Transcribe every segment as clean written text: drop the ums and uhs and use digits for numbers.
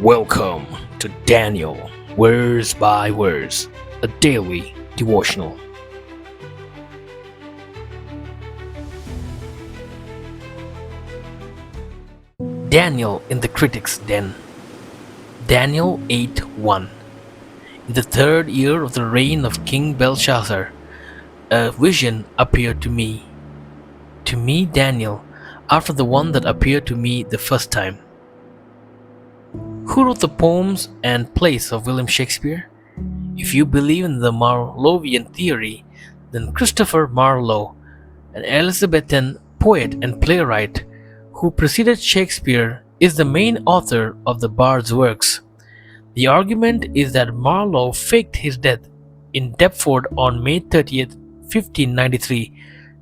Welcome to Daniel, Verse by Verse, a daily devotional. Daniel in the critic's den. Daniel 8:1. In the third year of the reign of King Belshazzar, a vision appeared to me. To me, Daniel, after the one that appeared to me the first time. Who wrote the poems and plays of William Shakespeare? If you believe in the Marlowean theory, then Christopher Marlowe, an Elizabethan poet and playwright who preceded Shakespeare, is the main author of the Bard's works. The argument is that Marlowe faked his death in Deptford on May 30th, 1593,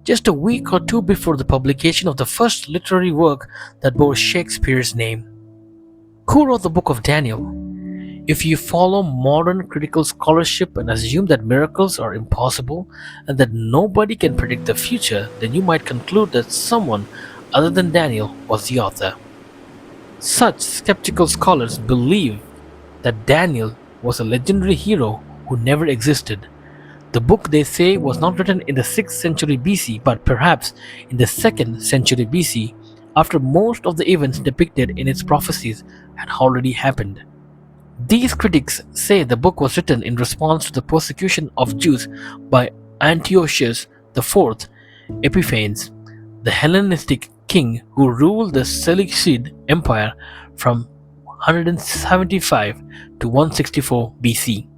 just a week or two before the publication of the first literary work that bore Shakespeare's name. Who wrote the book of Daniel? If you follow modern critical scholarship and assume that miracles are impossible and that nobody can predict the future, then you might conclude that someone other than Daniel was the author. Such skeptical scholars believe that Daniel was a legendary hero who never existed. The book, they say, was not written in the 6th century BC, but perhaps in the 2nd century BC, after most of the events depicted in its prophecies had already happened. These critics say the book was written in response to the persecution of Jews by Antiochus IV Epiphanes, the Hellenistic king who ruled the Seleucid Empire from 175 to 164 BC.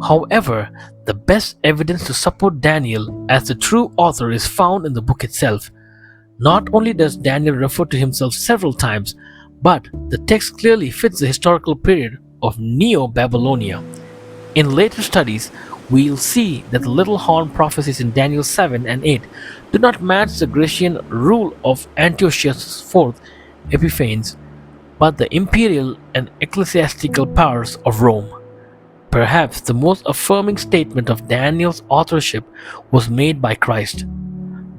However, the best evidence to support Daniel as the true author is found in the book itself. Not only does Daniel refer to himself several times, but the text clearly fits the historical period of Neo-Babylonia. In later studies, we'll see that the little horn prophecies in Daniel 7 and 8 do not match the Grecian rule of Antiochus IV Epiphanes, but the imperial and ecclesiastical powers of Rome. Perhaps the most affirming statement of Daniel's authorship was made by Christ.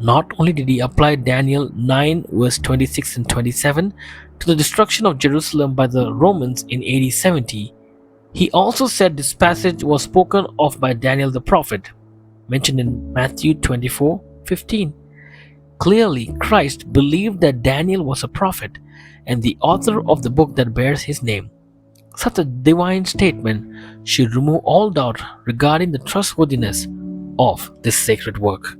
Not only did he apply Daniel 9 verse 26 and 27 to the destruction of Jerusalem by the Romans in AD 70, he also said this passage was spoken of by Daniel the prophet, mentioned in Matthew 24:15. Clearly, Christ believed that Daniel was a prophet and the author of the book that bears his name. Such a divine statement should remove all doubt regarding the trustworthiness of this sacred work.